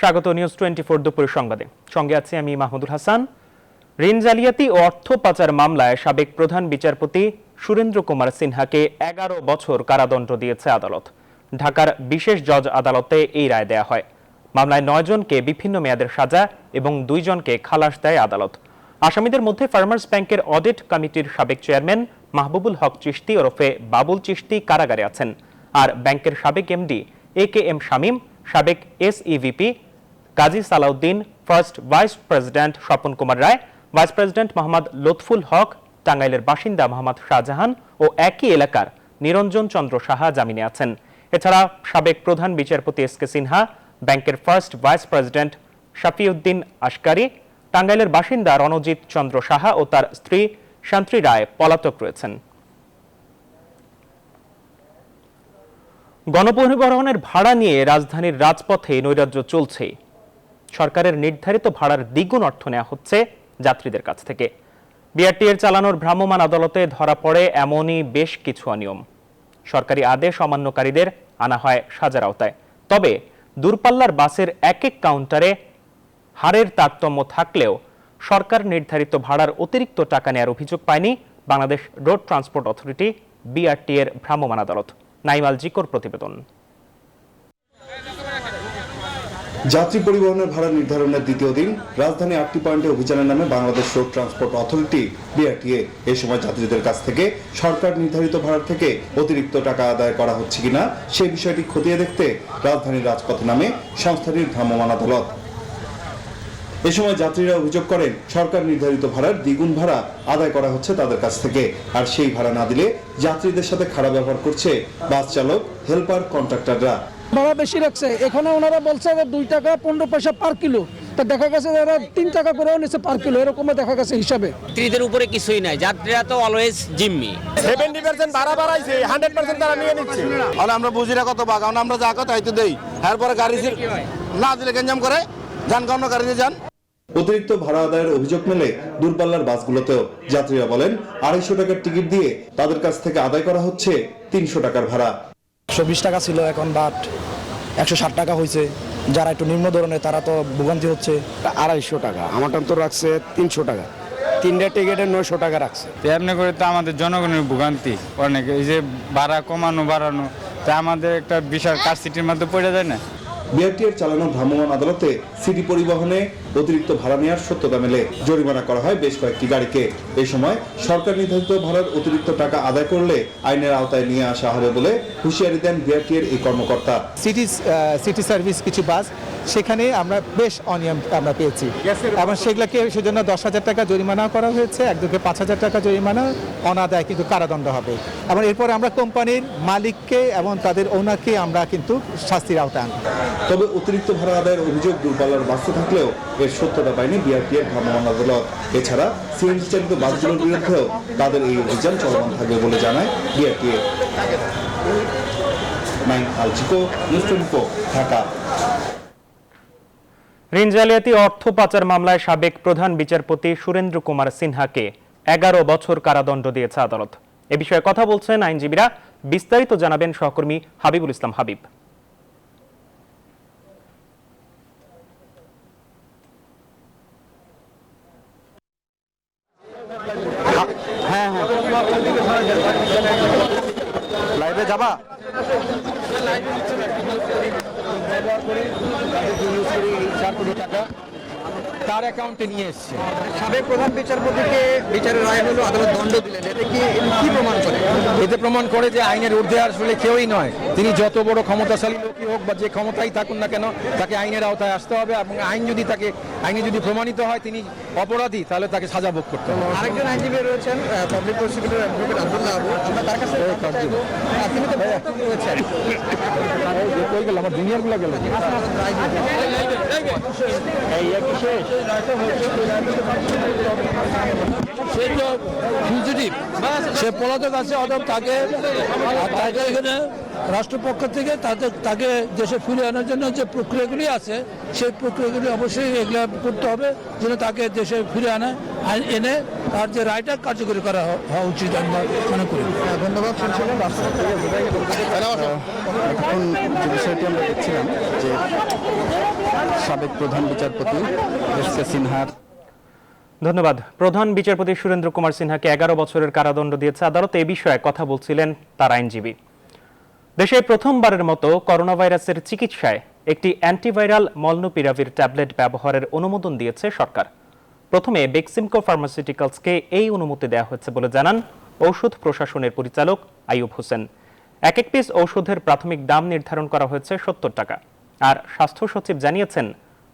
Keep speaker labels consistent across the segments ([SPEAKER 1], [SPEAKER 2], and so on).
[SPEAKER 1] স্বাগত নিউজ 24 দুপুর সংবাদে। সঙ্গে আছি আমি মাহমুদুল হাসান। ঋণ জালিয়াতি ও অর্থ পাচার মামলায় সাবেক প্রধান বিচারপতি সুরেন্দ্র কুমার সিনহাকে 11 বছর কারাদণ্ড দিয়েছে আদালত। ঢাকার বিশেষ জজ আদালতে এই রায় দেয়া হয়। মামলায় 9 জনকে বিভিন্ন মেয়াদের সাজা এবং 2 জনকে খালাস দেয় আদালত। আসামিদের মধ্যে ফার্মার্স ব্যাংকের অডিট কমিটির সাবেক চেয়ারম্যান মাহবুবুল হক চিশতি ওরফে বাবুল চিশতি কারাগারে আছেন। আর ব্যাংকের সাবেক এমডি AKM শামীম, সাবেক SEVP Kazi Salauddin, first vice president Swapan Kumar Roy, vice president Mohammad Lutful Haque, টাঙ্গাইলের বাসিন্দা মোহাম্মদ শাহজাহান ও একই এলাকার নিরঞ্জন চন্দ্র সাহা জামিনে আছেন। এছাড়া সাবেক প্রধান বিচারপতি SK সিনহা, ব্যাংকের ফার্স্ট ভাইস প্রেসিডেন্ট শাফিউদ্দিন আশকারি, টাঙ্গাইলের বাসিন্দা রণজিৎ চন্দ্র সাহা ও তার স্ত্রী শান্ত্রী রায় পলাতক রয়েছেন। গণপরিবহনের ভাড়া নিয়ে রাজধানীর রাজপথে নৈরাজ্য চলছে। সরকারের নির্ধারিত ভাড়ার দ্বিগুণ অর্থ নেওয়া হচ্ছে যাত্রীদের কাছ থেকে। বিআরটিএর চালানোর ভ্রাম্যমাণ আদালতে ধরা পড়ে এমনই বেশ কিছু অনিয়ম। সরকারি আদেশ অমান্যকারীদের আনা হয় সাজার আওতায়। তবে দূরপাল্লার বাসের এক এক কাউন্টারে হারের তারতম্য থাকলেও সরকার নির্ধারিত ভাড়ার অতিরিক্ত টাকা নেওয়ার অভিযোগ পায়নি বাংলাদেশ রোড ট্রান্সপোর্ট অথরিটি বিআরটিএর ভ্রাম্যমাণ আদালত। নাইমাল জিকোর প্রতিবেদন।
[SPEAKER 2] যাত্রী পরিবহনের ভাড়া নির্ধারণের দ্বিতীয় দিন রাজধানী 8টি পয়েন্টে অভিযানের নামে Bangladesh road transport authority BRTA. এই সময় যাত্রীদের কাছ থেকে সরকার নির্ধারিত ভাড়ার থেকে অতিরিক্ত টাকা আদায় করা হচ্ছে কিনা সেই বিষয়টি খতিয়ে দেখতে রাজধানীর রাজপথে নামে সংস্থাটির ভ্রাম্যমাণ আদালত। এ সময় যাত্রীরা অভিযোগ করেন সরকার নির্ধারিত ভাড়ার দ্বিগুণ ভাড়া আদায় করা হচ্ছে তাদের কাছ থেকে। আর সেই ভাড়া না দিলে যাত্রীদের সাথে খারাপ ব্যবহার করছে বাস চালক, হেল্পার, কন্ট্রাক্টররা।
[SPEAKER 3] ভাড়া বেশি রাখছে, এখানে ওনারা বলছে যে 2 টাকা 15 পয়সা পার কিলো, তা দেখা গেছে এরা 3 টাকা করেও নিচ্ছে পার কিলো, এরকম দেখা গেছে হিসাবে।
[SPEAKER 4] যাত্রীদের উপরে কিছুই নাই, যাত্রীরা তো অলওয়েজ জিম্মি।
[SPEAKER 5] 70% ভাড়া বাড়াইছে, 100% তারা নিয়ে নিচ্ছে। আর আমরা বুঝি না কত বাগান, আমরা যা কথা তাই তো দেই। এরপরে গাড়ি না দিলে গঞ্জাম করে যান, কারণ গাড়িতে যান।
[SPEAKER 2] অতিরিক্ত ভাড়া আদায়ের অভিযোগ মেলে দূরপাল্লার বাসগুলোতেও। যাত্রীরা বলেন 250 টাকার টিকিট দিয়ে তাদের কাছ থেকে আদায় করা হচ্ছে 300 টাকার ভাড়া।
[SPEAKER 6] 120 টাকা ছিল, এখন বাট 160 টাকা হয়েছে। যারা একটু নিম্ন ধরনের তারা তো ভোগান্তি হচ্ছে।
[SPEAKER 5] 250 টাকা, আমারটা তো রাখছে 300 টাকা, 3টা টিকিটে 900 টাকা রাখছে।
[SPEAKER 7] এমনি করে তো আমাদের জনগণের ভোগান্তি অনেক, এই যে ভাড়া বাড়ানো, তা আমাদের একটা বিশাল কারসিটির মধ্যে পড়ে যায় না।
[SPEAKER 2] বিআরটিএর চালানো ভ্রাম্যমাণ আদালতে সিটি পরিবহনে অতিরিক্ত ভাড়া নেওয়ার সত্যতা মেলে। জরিমানা করা হয় বেশ কয়েকটি গাড়িকে। এই সময় সরকার নির্ধারিত ভাড়ার অতিরিক্ত টাকা আদায় করলে আইনের আওতায় নিয়ে আসা হবে বলে হুঁশিয়ারি দেন বিআরটিএর এই কর্মকর্তা।
[SPEAKER 8] সিটি সার্ভিস কিছু বাস, সেখানে আমরা বেশ অনিয়ম আমরা পেয়েছি এবং সেগুলোকে সেজন্য 10,000 টাকা জরিমানা করা হয়েছে, একজনকে 5,000 টাকা জরিমানা, অনাদায় কিন্তু কারাদণ্ড হবে। এবং এরপরে আমরা কোম্পানির মালিককে এবং তাদের ওনারকে আমরা কিন্তু শাস্তির আওতায় আনব।
[SPEAKER 2] তবে অতিরিক্ত ভাড়া আদায়ের অভিযোগ দূরপাল্লার বাসে থাকলেও এর সত্যতা পায়নি বিআরটিএর ভ্রাম্যমাণ আদালত। এছাড়া সিএনজি চালিত বাসগুলোর বিরুদ্ধেও তাদের এই অভিযান চলমান থাকবে বলে জানায় বিআরটিএ। নাইমাল জিকো, নিউজ 24, ঢাকা।
[SPEAKER 1] ঋণ জালিয়াতি অর্থ পাচার মামলায় সাবেক প্রধান বিচারপতি সুরেন্দ্র কুমার সিনহাকে 11 বছর কারাদণ্ড দিয়েছে আদালত। এ বিষয়ে কথা বলছেন আইনজীবীরা। বিস্তারিত জানাবেন সহকর্মী হাবিবুল ইসলাম হাবিব।
[SPEAKER 5] লাইভে যাবা?
[SPEAKER 3] তার অ্যাকাউন্টে নিয়ে এসছে। সাবেক প্রধান বিচারপতিকে বিচারের রায় হলো, আদালত দণ্ড দিলেন। এটা কি প্রমাণ করে?
[SPEAKER 6] এতে প্রমাণ করে যে আইনের ঊর্ধ্বে আসলে কেউই নয়। তিনি যত বড় ক্ষমতাশালী লোকই হোক বা যে ক্ষমতাই থাকুন না কেন, তাকে আইনের আওতায় আসতে হবে এবং আইনে যদি প্রমাণিত হয় তিনি অপরাধী, তাহলে তাকে সাজা ভোগ করতে হবে।
[SPEAKER 3] আরেকজন আইনজীবী রয়েছেন public prosecutor advocate Abdullah Abu, আমরা তার কাছে তিনি তো পলাতক রয়েছেন।
[SPEAKER 6] কই গেল আমার জুনিয়রগুলো গেল?
[SPEAKER 3] সে পলাতক আছে, অথবা তাকে এখানে রাষ্ট্রপক্ষ থেকে তাকে দেশে ফিরিয়ে আনার জন্য যে প্রক্রিয়াগুলি আছে, সেই প্রক্রিয়াগুলি অবশ্যই এগুলো করতে হবে যেন তাকে দেশে ফিরে এনে তার যে রায়টা কার্যকরী করা হওয়া উচিত আমরা মনে করি। ধন্যবাদ।
[SPEAKER 9] এখন যে বিষয়টি আমরা দেখছিলাম যে সাবেক প্রধান বিচারপতি এস.কে সিনহার।
[SPEAKER 1] ধন্যবাদ। প্রধান বিচারপতি সুরেন্দ্র কুমার সিনহাকে 11 বছরের কারাদণ্ড দিয়েছে আদালত। এই বিষয়ে কথা বলছিলেন তার আইনজীবী। দেশে প্রথমবারের মতো করোনা ভাইরাসের চিকিৎসায় একটি অ্যান্টিভাইরাল মলনুপিরাভির ট্যাবলেট ব্যবহারের অনুমোদন দিয়েছে সরকার। প্রথমে বেক্সিমকো ফার্মাসিউটিক্যালসকে এই অনুমতি দেওয়া হয়েছে বলে জানান ঔষধ প্রশাসনের পরিচালক আইয়ুব হোসেন। এক পিস ঔষধের প্রাথমিক দাম নির্ধারণ করা হয়েছে 70 টাকা। আর স্বাস্থ্য সচিব জানিয়েছেন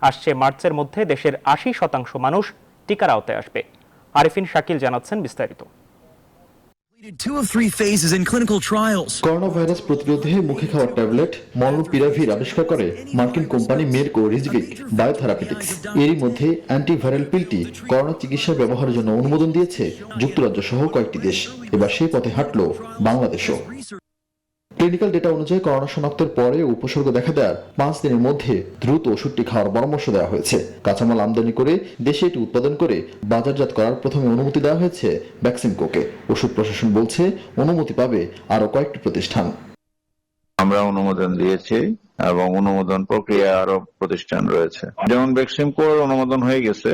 [SPEAKER 1] আসছে মার্চের মধ্যে দেশের 80% মানুষ টিকার আওতায় আসবে। আরিফিন শাকিল জানাচ্ছেন বিস্তারিত।
[SPEAKER 10] করোনা ভাইরাস প্রতিরোধে মুখে খাওয়ার ট্যাবলেট মলনুপিরাভির আবিষ্কার করে মার্কিন কোম্পানি মেরক ও রিজভিক বায়োথেরাপিউটিক্স। এরই মধ্যে অ্যান্টিভাইরাল পিলটি করোনা চিকিৎসায় ব্যবহারের জন্য অনুমোদন দিয়েছে যুক্তরাজ্য সহ কয়েকটি দেশ। এবার সেই পথে হাঁটল বাংলাদেশও। ক্লিনিক্যাল ডেটা অনুযায়ী করোনা শনাক্তের পরে উপসর্গ দেখা দেওয়ার 5 দিনের মধ্যে দ্রুত ওষুধটি খাওয়ার পরামর্শ দেওয়া হয়েছে। কাঁচামাল আমদানি করে দেশে এটি উৎপাদন করে বাজারজাত করার প্রথমে অনুমতি দেওয়া হয়েছে বেক্সিমকোকে। ওষুধ প্রশাসন বলছে অনুমতি পাবে আরো কয়েকটি প্রতিষ্ঠান।
[SPEAKER 11] আমরা অনুমোদন দিয়েছি এবং অনুমোদন প্রক্রিয়া আরো প্রতিষ্ঠান রয়েছে, যেমন বেক্সিমকোর অনুমোদন হয়ে গেছে।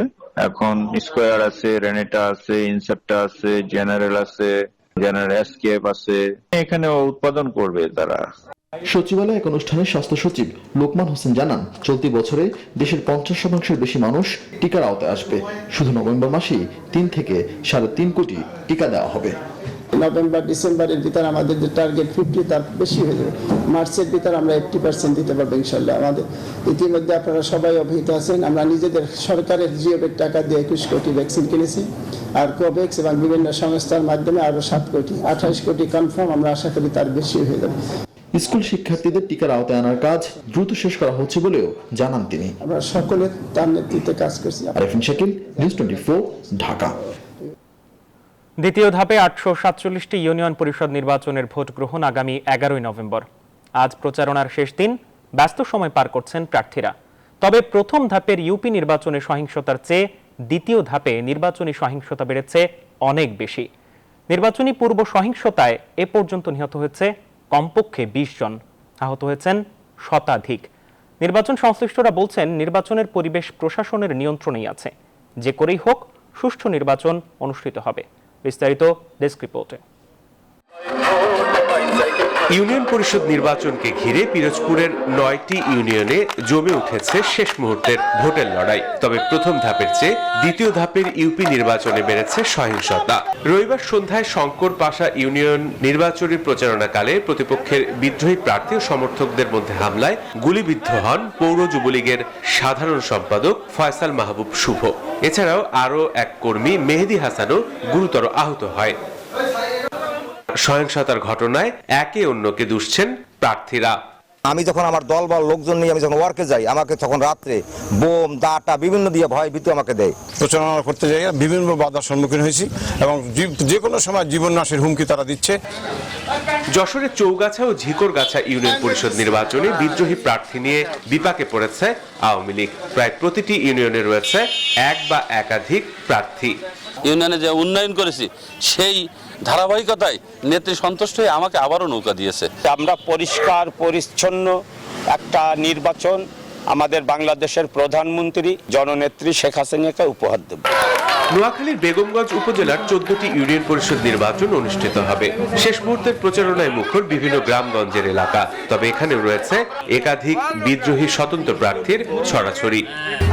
[SPEAKER 11] এখন স্কয়ার আছে, রেনেটা আছে, ইনসেপ্টা আছে, জেনারেল আছে, জেনারেল এসকেপ আছে, এখানে উৎপাদন করবে তারা।
[SPEAKER 10] সচিবালয়ে এক অনুষ্ঠানে স্বাস্থ্য সচিব লোকমান হোসেন জানান চলতি বছরে দেশের 50% বেশি মানুষ টিকার আওতায় আসবে। শুধু নভেম্বর মাসেই 3 থেকে 3.5 কোটি টিকা দেওয়া হবে।
[SPEAKER 12] নভেম্বর ডিসেম্বরের ভিতরে আমাদের যে টার্গেট 50 তার বেশি হয়ে যাবে। মার্চের ভিতরে আমরা 80% দিতে পারবো ইনশাল্লাহ। আমাদের ইতিমধ্যে আপনারা সবাই অবহিত আছেন, আমরা নিজেদের সরকারের জিওভের টাকা দিয়ে 21 কোটি ভ্যাকসিন কিনেছি। আর কোভ্যাক্স এবং বিভিন্ন সংস্থার মাধ্যমে আরো 7 কোটি, 28 কোটি কনফার্ম। আমরা আশা করি তার বেশি হয়ে যাবে।
[SPEAKER 10] স্কুল শিক্ষার্থীদের টিকার আওতায় আনার কাজ দ্রুত শেষ করা হচ্ছে বলেও জানান তিনি।
[SPEAKER 12] আমরা সকলে তার নেতৃত্বে কাজ করছি।
[SPEAKER 10] আরিফিন শাকিল, নিউজ 24, ঢাকা।
[SPEAKER 1] দ্বিতীয় ধাপে 847টি ইউনিয়ন পরিষদ নির্বাচনের ভোট গ্রহণ আগামী 11 নভেম্বর। আজ প্রচারণার শেষ দিন, ব্যস্ত সময় পার করছেন প্রার্থীরা। তবে প্রথম ধাপের ইউপি নির্বাচনে সহিংসতার চেয়ে দ্বিতীয় ধাপে নির্বাচনী সহিংসতা বেড়েছে অনেক বেশি। নির্বাচনী পূর্ব সহিংসতায় এ পর্যন্ত নিহত হয়েছে কমপক্ষে 20 জন, আহত হয়েছেন শতাধিক। নির্বাচন সংশ্লিষ্টরা বলছেন নির্বাচনের পরিবেশ প্রশাসনের নিয়ন্ত্রণেই আছে। যে করেই হোক সুষ্ঠু নির্বাচন অনুষ্ঠিত হবে। বিস্তারিত ডেস্ক রিপোর্টে।
[SPEAKER 13] ইউনিয়ন পরিষদ নির্বাচনকে ঘিরে পিরোজপুরের 9টি ইউনিয়নে জমে উঠেছে শেষ মুহূর্তের ভোটের লড়াই। তবে প্রথম ধাপের চেয়ে দ্বিতীয় ধাপের ইউপি নির্বাচনে বেড়েছে সহিংসতা। রবিবার সন্ধ্যায় শঙ্কর পাশা ইউনিয়ন নির্বাচনী প্রচারণাকালে প্রতিপক্ষের বিদ্রোহী প্রার্থী ও সমর্থকদের মধ্যে হামলায় গুলিবিদ্ধ হন পৌর যুবলীগের সাধারণ সম্পাদক ফয়সাল মাহবুব শুভ। এছাড়াও আরও এক কর্মী মেহেদি হাসানও গুরুতর আহত হয়। সহিংসতার ঘটনায় একে অন্যকে দুষছেন প্রার্থীরা।
[SPEAKER 14] আমি যখন আমার দল বা লোকজন নিয়ে আমি যখন ওয়ার্কে যাই, আমাকে তখন রাত্রে বোম দাটা বিভিন্ন দিয়ে ভয় ভীতি আমাকে দেয়।
[SPEAKER 5] প্রচারণা করতে যাই বিভিন্ন বাধার সম্মুখীন হয়েছি এবং যে কোনো সময় জীবন নাশের হুমকি তারা দিচ্ছে।
[SPEAKER 13] যশোরের চৌগাছা ও ঝিকরগাছা ইউনিয়ন পরিষদ নির্বাচনে বিদ্রোহী প্রার্থী নিয়ে বিপাকে পড়েছে আওয়ামী লীগ। প্রায় প্রতিটি ইউনিয়নে রয়েছে এক বা একাধিক প্রার্থী।
[SPEAKER 15] ইউনিয়নে যে উন্নয়ন করেছি সেই ধারাবাহিকতায় নেত্রী সন্তুষ্ট হয়ে আমাকে আবারও নৌকা দিয়েছে।
[SPEAKER 16] আমরা পরিষ্কার পরিচ্ছন্ন একটা নির্বাচন আমাদের বাংলাদেশের প্রধানমন্ত্রী জননেত্রী শেখ হাসিনাকে উপহার দেব।
[SPEAKER 13] নোয়াখালীর বেগমগঞ্জ উপজেলার 14টি ইউনিয়ন পরিষদ নির্বাচন অনুষ্ঠিত হবে। শেষ মুহূর্তের প্রচারণায় মুখর বিভিন্ন গ্রামগঞ্জের এলাকা। তবে এখানেও রয়েছে একাধিক বিদ্রোহী স্বতন্ত্র প্রার্থীর ছড়াছড়ি।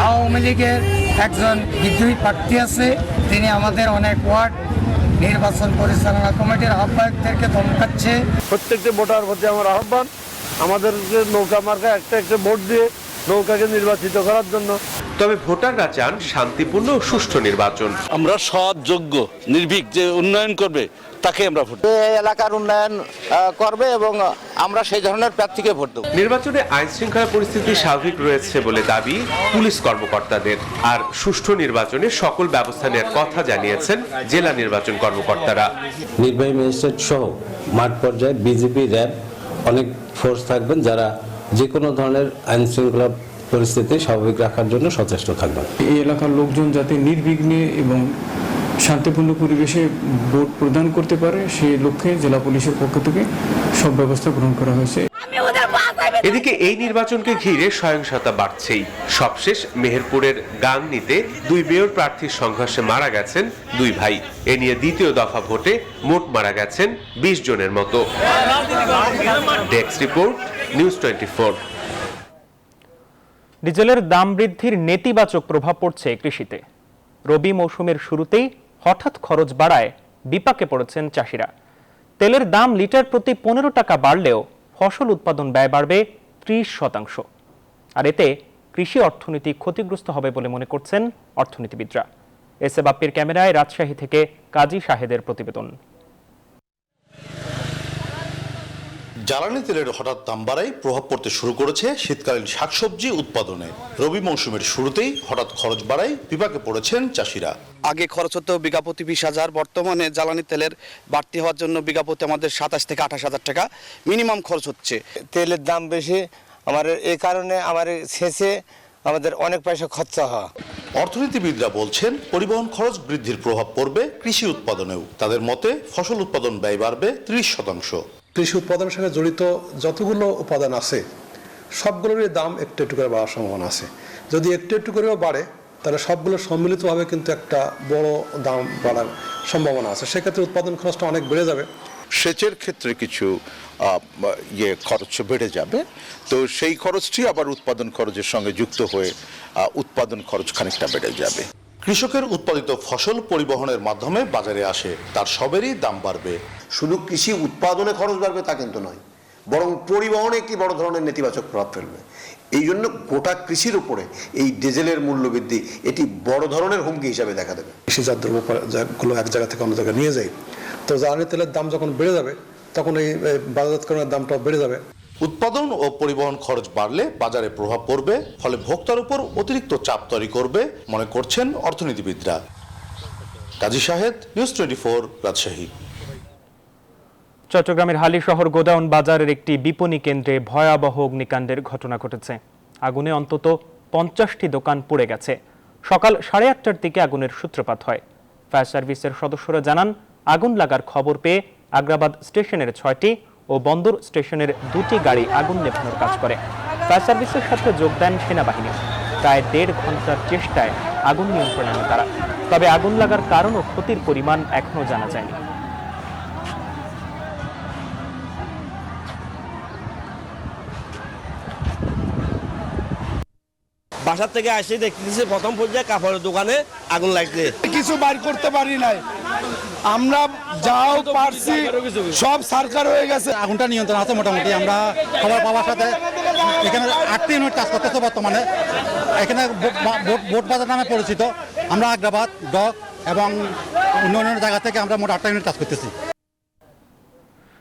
[SPEAKER 17] আওয়ামী লীগের একজন বিদ্রোহী প্রার্থী আছে, তিনি আমাদের অনেক ওয়ার্ড নির্বাচন পরিচালনা কমিটির আহ্বায়কদেরকে ধমকাচ্ছে।
[SPEAKER 5] প্রত্যেকটি ভোটার প্রতি আমার আহ্বান, আমাদের নৌকা মার্কা একটা ভোট দিয়ে নৌকাকে নির্বাচিত করার জন্য।
[SPEAKER 13] তবে ভোটাররা চান শান্তিপূর্ণ ও সুষ্ঠু নির্বাচন।
[SPEAKER 15] আমরা সৎ, যোগ্য, নির্ভীক যে উন্নয়ন করবে তাকে আমরা ভোট দেব।
[SPEAKER 14] এলাকার উন্নয়ন করবে এবং আমরা সেই ধরনের প্রার্থীকে ভোট দেব।
[SPEAKER 13] নির্বাচনে আইন শৃঙ্খলা পরিস্থিতি স্বাভাবিক রয়েছে বলে দাবি পুলিশ কর্মকর্তাদের। আর সুষ্ঠু নির্বাচনে সকল ব্যবস্থা নেওয়ার কথা জানিয়েছেন জেলা নির্বাচন কর্মকর্তারা।
[SPEAKER 18] নির্বাহী ম্যাজিস্ট্রেট সহ মাঠ পর্যায়ে বিজেপি, র্যাব অনেক ফোর্স থাকবেন, যারা যে কোনো ধরনের আইন শৃঙ্খলা পরিস্থিতি স্বাভাবিক রাখার জন্য সচেষ্ট থাকবেন।
[SPEAKER 19] এই এলাকার লোকজন যাতে নির্বিঘ্নে এবং শান্তিপূর্ণ পরিবেশে ভোট প্রদান করতে পারে সেই লক্ষ্যে জেলা পুলিশের পক্ষ থেকে সব ব্যবস্থা গ্রহণ করা হয়েছে।
[SPEAKER 13] এদিকে এই নির্বাচনকে ঘিরে সহিংসতা বাড়ছেই। সবশেষ মেহেরপুরের গাংনীতে 2 মেয়র প্রার্থীর সংঘর্ষে মারা গেছেন 2 ভাই। এ নিয়ে দ্বিতীয় দফা ভোটে মোট মারা গেছেন 20 জনের মতো। Desk report, news 24।
[SPEAKER 1] ডিজেলের দাম বৃদ্ধির নেতিবাচক প্রভাব পড়ছে কৃষিতে। রবি মৌসুমের শুরুতেই হঠাৎ খরচ বাড়ায় বিপাকে পড়েছেন চাষিরা। তেলের দাম লিটার প্রতি 15 টাকা বাড়লেও ফসল উৎপাদন ব্যয় বাড়বে 30%। আর এতে কৃষি অর্থনীতি ক্ষতিগ্রস্ত হবে বলে মনে করছেন অর্থনীতিবিদরা। এস এ বাপ্পির ক্যামেরায় রাজশাহী থেকে কাজী শাহেদের প্রতিবেদন।
[SPEAKER 20] জ্বালানি তেলের হঠাৎ দাম বাড়ায় প্রভাব পড়তে শুরু করেছে শীতকালীন শাকসবজি উৎপাদনে। রবি মৌসুমের শুরুতেই হঠাৎ খরচ বাড়ায় বিপাকে পড়েছেন চাষিরা।
[SPEAKER 21] আগে খরচ হতো বিঘাপতি 20,000, বর্তমানে জ্বালানি তেলের বাড়তি হওয়ার জন্য বিঘাপতি আমাদের 27 থেকে 28,000 টাকা মিনিমাম খরচ হচ্ছে।
[SPEAKER 22] তেলের দাম বেশি, আমার এই কারণে আমার শেষে আমাদের অনেক পয়সা খরচা হয়।
[SPEAKER 20] অর্থনীতিবিদরা বলছেন পরিবহন খরচ বৃদ্ধির প্রভাব পড়বে কৃষি উৎপাদনেও। তাদের মতে ফসল উৎপাদন ব্যয় বাড়বে 30%।
[SPEAKER 23] কৃষি উৎপাদনের সঙ্গে জড়িত যতগুলো উপাদান আছে সবগুলোরই দাম একটু একটু করে বাড়ার সম্ভাবনা আছে। যদি একটু একটু করেও বাড়ে তাহলে সবগুলো সম্মিলিতভাবে কিন্তু একটা বড় দাম বাড়ার সম্ভাবনা আছে। সেক্ষেত্রে উৎপাদন খরচটা অনেক বেড়ে যাবে।
[SPEAKER 24] সেচের ক্ষেত্রে কিছু খরচ বেড়ে যাবে, তো সেই খরচটি আবার উৎপাদন খরচের সঙ্গে যুক্ত হয়ে উৎপাদন খরচ খানিকটা বেড়ে যাবে।
[SPEAKER 20] কৃষকের উৎপাদিত ফসল পরিবহনের মাধ্যমে বাজারে আসে, তার সবেরই দাম বাড়বে।
[SPEAKER 25] শুধু কৃষি উৎপাদনে খরচ বাড়বে তা কিন্তু নয়, বরং পরিবহনে একটি বড় ধরনের নেতিবাচক প্রভাব ফেলবে। এই জন্য গোটা কৃষির উপরে এই ডিজেলের মূল্য বৃদ্ধি এটি বড় ধরনের হুমকি হিসাবে দেখা দেবে।
[SPEAKER 23] কৃষিজাত দ্রব্যগুলো এক জায়গা থেকে অন্য জায়গায় নিয়ে যায়, তো জ্বালানি তেলের দাম যখন বেড়ে যাবে তখন এই বাজারজাতকরণের দামটাও বেড়ে যাবে।
[SPEAKER 20] উৎপাদন ও পরিবহন খরচ বাড়লে বাজারে প্রভাব পড়বে, ফলে ভোক্তার উপর অতিরিক্ত চাপ তৈরি করবে মনে করছেন অর্থনীতিবিদরা। কাজী শাহেদ, নিউজ 24, রাজশাহী।
[SPEAKER 1] চট্টগ্রামের হালিশহর গোডাউন বাজারের একটি বিপণী কেন্দ্রে ভয়াবহ অগ্নিকাণ্ডের ঘটনা ঘটেছে। আগুনে অন্তত 50টি দোকান পুড়ে গেছে। সকাল 8:30টার দিকে আগুনের সূত্রপাত হয়। ফায়ার সার্ভিসের সদস্যরা জানান, আগুন লাগার খবর পেয়ে আগ্রাবাদ স্টেশনের 6টি ও বন্দর স্টেশনের 2টি গাড়ি আগুন নেভানোর কাজ করে। ফায়ার সার্ভিসের সাথে যোগ দেন সেনাবাহিনী। প্রায় 1.5 ঘন্টার চেষ্টায় আগুন নিয়ন্ত্রণে আনে তারা। তবে আগুন লাগার কারণ ও ক্ষতির পরিমাণ এখনো জানা যায়নি।
[SPEAKER 26] বাসার থেকে আসে দেখতেছি প্রথম পর্যায়ে কাপড়ের দোকানে আগুন লাগছে।
[SPEAKER 5] কিছু বাইর করতে পারি নাই, আমরা যাও পারছি সব সরকার হয়ে গেছে।
[SPEAKER 27] আগুনটা নিয়ন্ত্রণ আছে মোটামুটি। আমরা খবর পাওয়ার সাথে এখানে 8টি ইউনিট কাজ করতেছে বর্তমানে। এখানে বোট বাজার নামে পরিচিত। আমরা আগ্রাবাদ, ডক এবং অন্যান্য জায়গা থেকে আমরা মোট 8টা ইউনিট কাজ করতেছি।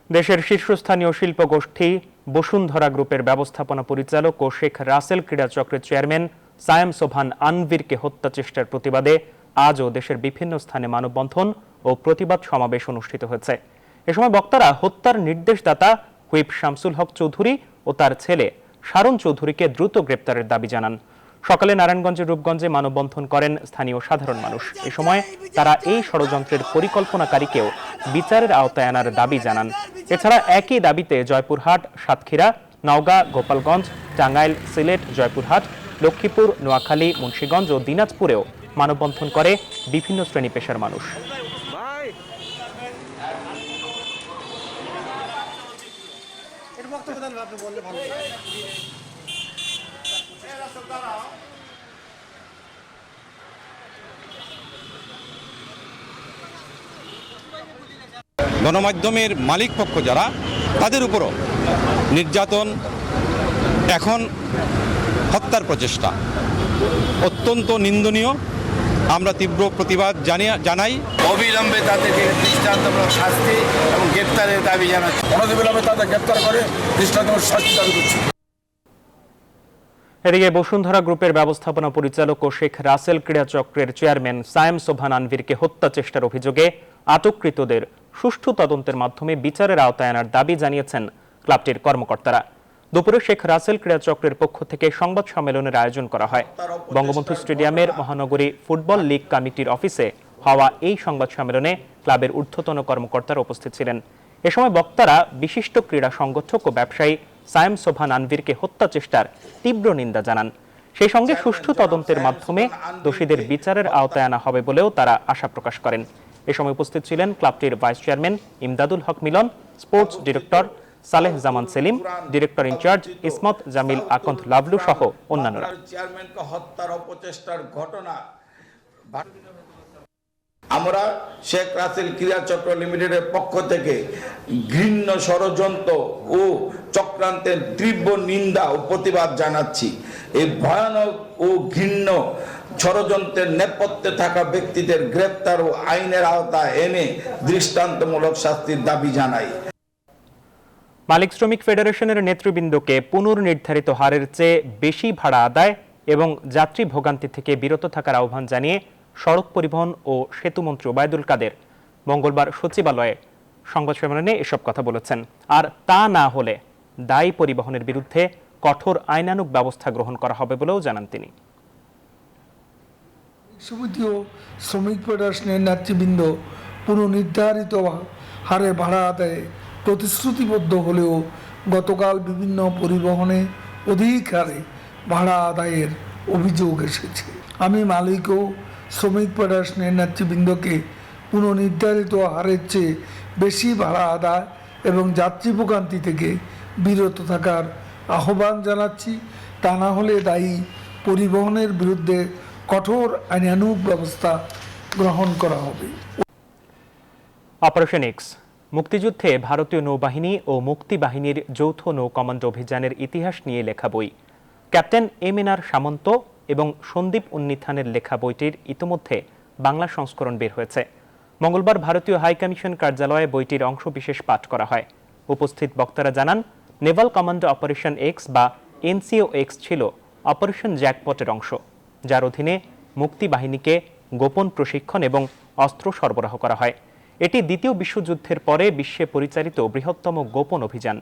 [SPEAKER 1] দেশের শীর্ষস্থানীয় শিল্প গোষ্ঠী বসুন্ধরা গ্রুপের ব্যবস্থাপনা পরিচালক ও শেখ রাসেল ক্রীড়া চক্রের চেয়ারম্যান সায়েম সোবহান আনভীরকে হত্যা চেষ্টার প্রতিবাদে আজও দেশের বিভিন্ন স্থানে মানববন্ধন ও প্রতিবাদ সমাবেশ অনুষ্ঠিত হয়েছে। এ সময় বক্তারা হত্যার নির্দেশদাতা হুইপ শামসুল হক চৌধুরী ও তার ছেলে শারুন চৌধুরীকে দ্রুত গ্রেপ্তারের দাবি জানান। সকালে নারায়ণগঞ্জের রূপগঞ্জে মানববন্ধন করেন স্থানীয় সাধারণ মানুষ। এ সময় তারা এই ষড়যন্ত্রের পরিকল্পনাকারীকেও বিচারের আওতায় আনার দাবি জানান। এছাড়া একই দাবিতে জয়পুরহাট, সাতক্ষীরা, নওগাঁ, গোপালগঞ্জ, টাঙ্গাইল, সিলেট, জয়পুরহাট, লক্ষ্মীপুর, নোয়াখালী, মুন্সিগঞ্জ ও দিনাজপুরেও মানববন্ধন করে বিভিন্ন শ্রেণী পেশার মানুষ।
[SPEAKER 6] গণমাধ্যমের মালিক পক্ষ যারা, তাদের উপরও নির্যাতন, এখন হত্যার প্রচেষ্টা অত্যন্ত নিন্দনীয়। আমরা তীব্র প্রতিবাদ জানাই।
[SPEAKER 5] অবিলম্বে তাদেরকে দৃষ্টান্তমূলক শাস্তি এবং গ্রেপ্তারের দাবি জানাচ্ছি। অনতিবিলম্বে তাদের গ্রেপ্তার করে দৃষ্টান্তমূলক শাস্তি দাবি করছি।
[SPEAKER 1] এদিকে বসুন্ধরা গ্রুপের ব্যবস্থাপনা পরিচালক ও শেখ রাসেল ক্রীড়া চক্রের চেয়ারম্যান সায়েম সোবহান আনভীরকে হত্যা চেষ্টার অভিযোগে আটককৃতদের সুষ্ঠু তদন্তের মাধ্যমে বিচারের আওতায় আনার দাবি জানিয়েছেন ক্লাবটির কর্মকর্তারা। দুপুরে শেখ রাসেল ক্রীড়া চক্রের পক্ষ থেকে সংবাদ সম্মেলনের আয়োজন করা হয়। বঙ্গবন্ধু স্টেডিয়ামের মহানগরী ফুটবল লীগ কমিটির অফিসে হওয়া এই সংবাদ সম্মেলনে ক্লাবের ঊর্ধ্বতন কর্মকর্তারা উপস্থিত ছিলেন। এ সময় বক্তারা বিশিষ্ট ক্রীড়া সংগঠক ও ব্যবসায়ী সায়েম সোভান আনভীরকে হত্যা চেষ্টার তীব্র নিন্দা জানান। সেই সঙ্গে সুষ্ঠু তদন্তের মাধ্যমে দোষীদের বিচারের আওতায় আনা হবে বলেও তারা আশা প্রকাশ করেন। এ সময় উপস্থিত ছিলেন ক্লাবটির ভাইস চেয়ারম্যান ইমদাদুল হক মিলন, স্পোর্টস ডিরেক্টর সালেহ জামান সেলিম, ডিরেক্টর ইনচার্জ ইসমত জামিল আকন্দ লাভলু সহ অন্যান্যরা।
[SPEAKER 2] চেয়ারম্যানকে হত্যার অপচেষ্টার ঘটনা আমরা শেখ রাসেল ক্রীড়া চক্র লিমিটেডের পক্ষ থেকে ঘৃণ্য ষড়যন্ত্র ও চক্রান্তের তীব্র নিন্দা ও প্রতিবাদ জানাচ্ছি। এই ভয়ানক ও ঘৃণ্য ষড়যন্ত্রের নেপথ্যে থাকা ব্যক্তিদের গ্রেপ্তার ও আইনের আওতায় এনে দৃষ্টান্তমূলক শাস্তির দাবি জানাই।
[SPEAKER 1] মালিক শ্রমিক ফেডারেশনের নেতৃবৃন্দকে পুনর্নির্ধারিত হারের চেয়ে বেশি ভাড়া আদায় এবং যাত্রী ভোগান্তি থেকে বিরত থাকার আহ্বান জানিয়ে সড়ক পরিবহন ও সেতুমন্ত্রী ওবায়দুল কাদের মঙ্গলবার সচিবালয়ে সংবাদ সম্মেলনে এসব কথা বলেছেন। আর তা না হলে দায়ী পরিবহনের বিরুদ্ধে কঠোর আইনানুগ ব্যবস্থা গ্রহণ করা হবে বলেও জানান তিনি।
[SPEAKER 3] সমিতি ও শ্রমিক ফেডারেশনের নেতৃবৃন্দ পুনর্নির্ধারিত হারে ভাড়া আদায়ে প্রতিশ্রুতিবদ্ধ হলেও গতকাল বিভিন্ন পরিবহনে অধিক হারে ভাড়া আদায়ের অভিযোগ এসেছে। আমি মালিক ও শ্রমিক ফেডারেশনের নেতৃবৃন্দকে পুনর্নির্ধারিত হারের চেয়ে বেশি ভাড়া আদায় এবং যাত্রী ভোগান্তি থেকে বিরত থাকার আহ্বান জানাচ্ছি। তা না হলে দায়ী পরিবহনের বিরুদ্ধে কঠোর আইনানুগ ব্যবস্থা গ্রহণ করা হবে।
[SPEAKER 1] অপারেশন এক্স মুক্তিযুদ্ধে ভারতীয় নৌবাহিনী ও মুক্তি বাহিনীর যৌথ নৌ কমান্ডো অভিযানের ইতিহাস নিয়ে লেখা বই ক্যাপ্টেন MNR সামন্ত এবং সন্দীপ উন্নিথানের লেখা বইটির ইতোমধ্যে বাংলা সংস্করণ বের হয়েছে। মঙ্গলবার ভারতীয় হাইকমিশন কার্যালয়ে বইটির অংশবিশেষ পাঠ করা হয়। উপস্থিত বক্তারা জানান, নেভাল কমান্ডো অপারেশন এক্স বা NCOX ছিল অপারেশন জ্যাকপটের অংশ, যার অধীনে মুক্তি বাহিনীকে গোপন প্রশিক্ষণ এবং অস্ত্র সরবরাহ করা হয়। এটি দ্বিতীয় বিশ্বযুদ্ধের পরে বিশ্বে পরিচালিত বৃহত্তম গোপন অভিযান।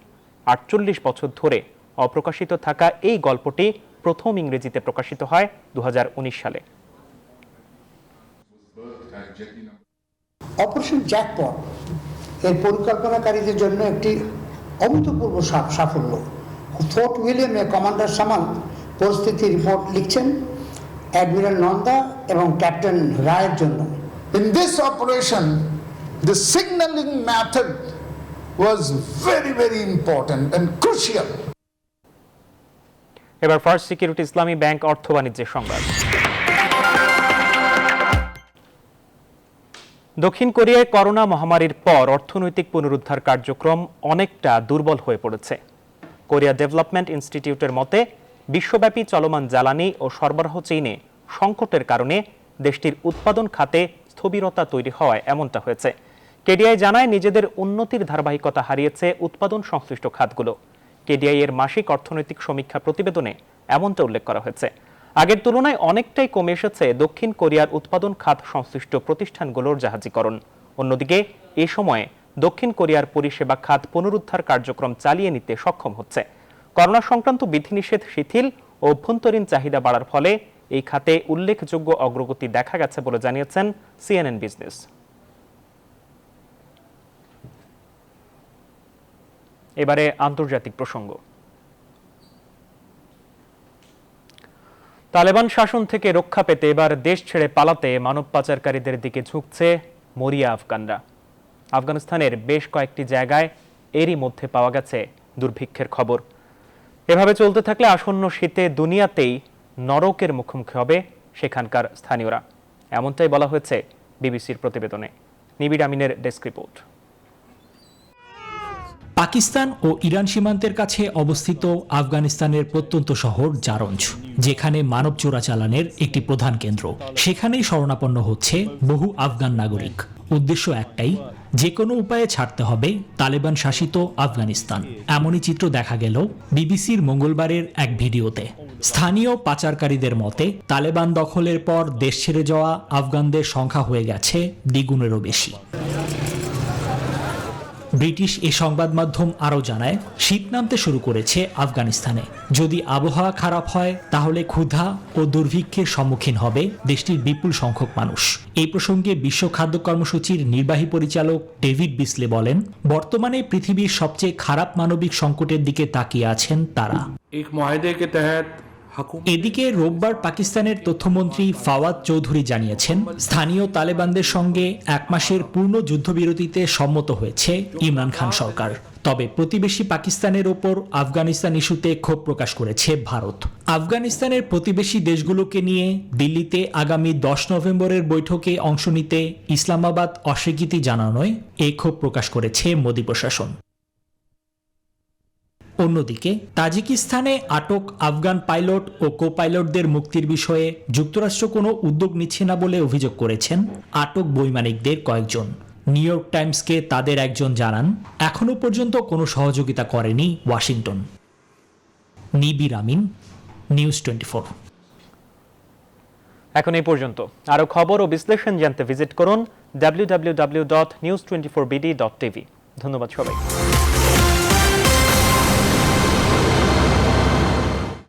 [SPEAKER 1] 48 বছর ধরে অপ্রকাশিত থাকা এই গল্পটি প্রথম ইংরেজিতে প্রকাশিত হয় 2019 সালে।
[SPEAKER 4] অপারেশন জ্যাকপট এর পরিকল্পনাকারীদের জন্য একটি অভূতপূর্ব সাফল্য। ফোর্ট উইলিয়ামে কমান্ডার সামান্ত পরিস্থিতি রিপোর্ট লিখছেন অ্যাডমিরাল নন্দা এবং ক্যাপ্টেন রায়ের জন্য।
[SPEAKER 7] In this operation, the signaling method was very important and crucial.
[SPEAKER 1] এবার ফার্স্ট সিকিউরিটি ইসলামী ব্যাংক অর্থ বাণিজ্যের সংবাদ। দক্ষিণ কোরিয়ায় করোনা মহামারীর পর অর্থনৈতিক পুনরুদ্ধার কার্যক্রম অনেকটা দুর্বল হয়ে পড়েছে। কোরিয়া ডেভেলপমেন্ট ইনস্টিটিউটের মতে বিশ্বব্যাপী চলমান জ্বালানি ও সরবরাহ চেইনে সংকটের কারণে দেশটির উৎপাদন খাতে স্থবিরতা তৈরি হওয়ায় এমনটা হয়েছে। কেডিআই জানায়, নিজেদের উন্নতির ধারাবাহিকতা হারিয়েছে উৎপাদন সংশ্লিষ্ট খাতগুলো। কেডিআই এর মাসিক অর্থনৈতিক সমীক্ষা প্রতিবেদনে এমনটা উল্লেখ করা হয়েছে। আগের তুলনায় অনেকটাই কমে এসেছে দক্ষিণ কোরিয়ার উৎপাদন খাত সংশ্লিষ্ট প্রতিষ্ঠানগুলোর জাহাজীকরণ। অন্যদিকে এ সময়ে দক্ষিণ কোরিয়ার পরিষেবা খাত পুনরুদ্ধার কার্যক্রম চালিয়ে নিতে সক্ষম হচ্ছে। করোনা সংক্রান্ত বিধিনিষেধ শিথিল ও অভ্যন্তরীণ চাহিদা বাড়ার ফলে এই খাতে উল্লেখযোগ্য অগ্রগতি দেখা গেছে বলে জানিয়েছেন CNN বিজনেস। এবারে আন্তর্জাতিক প্রসঙ্গ। তালেবান শাসন থেকে রক্ষা পেতে এবার দেশ ছেড়ে পালাতে মানব পাচারকারীদের দিকে ঝুঁকছে মরিয়া আফগানরা। আফগানিস্তানের বেশ কয়েকটি জায়গায় এরই মধ্যে পাওয়া গেছে দুর্ভিক্ষের খবর। এভাবে চলতে থাকলে আসন্ন শীতে দুনিয়াতেই নরকের মুখোমুখি হবে সেখানকার স্থানীয়রা, এমনটাই বলা হয়েছে বিবিসির প্রতিবেদনে। নিবিড় আমিনের ডেস্ক রিপোর্ট।
[SPEAKER 8] পাকিস্তান ও ইরান সীমান্তের কাছে অবস্থিত আফগানিস্তানের প্রত্যন্ত শহর জারঞ্জ, যেখানে মানব চোরাচালানের একটি প্রধান কেন্দ্র। সেখানেই শরণাপন্ন হচ্ছে বহু আফগান নাগরিক। উদ্দেশ্য একটাই, যে কোনো উপায়ে ছাড়তে হবে তালেবান শাসিত আফগানিস্তান। এমনই চিত্র দেখা গেল বিবিসির মঙ্গলবারের এক ভিডিওতে। স্থানীয় পাচারকারীদের মতে, তালেবান দখলের পর দেশ ছেড়ে যাওয়া আফগানদের সংখ্যা হয়ে গেছে দ্বিগুণেরও বেশি। ব্রিটিশ এই সংবাদ মাধ্যম আরও জানায়, শীত নামতে শুরু করেছে আফগানিস্তানে। যদি আবহাওয়া খারাপ হয় তাহলে ক্ষুধা ও দুর্ভিক্ষের সম্মুখীন হবে দেশটির বিপুল সংখ্যক মানুষ। এই প্রসঙ্গে বিশ্ব খাদ্য কর্মসূচির নির্বাহী পরিচালক ডেভিড বিসলে বলেন, বর্তমানে পৃথিবীর সবচেয়ে খারাপ মানবিক সংকটের দিকে তাকিয়ে আছেন তারা। এদিকে রোববার পাকিস্তানের তথ্যমন্ত্রী ফাওয়াদ চৌধুরী জানিয়েছেন, স্থানীয় তালেবানদের সঙ্গে 1 মাসের পূর্ণ যুদ্ধবিরতিতে সম্মত হয়েছে ইমরান খান সরকার। তবে প্রতিবেশী পাকিস্তানের ওপর আফগানিস্তান ইস্যুতে ক্ষোভ প্রকাশ করেছে ভারত। আফগানিস্তানের প্রতিবেশী দেশগুলোকে নিয়ে দিল্লিতে আগামী 10 নভেম্বরের বৈঠকে অংশ নিতে ইসলামাবাদ অস্বীকৃতি জানানোয় এই ক্ষোভ প্রকাশ করেছে মোদী প্রশাসন। অন্যদিকে তাজিকিস্তানে আটক আফগান পাইলট ও কো পাইলটদের মুক্তির বিষয়ে যুক্তরাষ্ট্র কোনো উদ্যোগ নিচ্ছে না বলে অভিযোগ করেছেন আটক বৈমানিকদের কয়েকজন। নিউ ইয়র্ক টাইমসকে তাদের একজন জানান, এখনো পর্যন্ত কোনো সহযোগিতা করেনি ওয়াশিংটন। নিবির আমিন, নিউজ 24।
[SPEAKER 1] এখন এই পর্যন্ত। আরও খবর ও বিশ্লেষণ জানতে ভিজিট করুন www.news24bd.tv। ধন্যবাদ সবাই।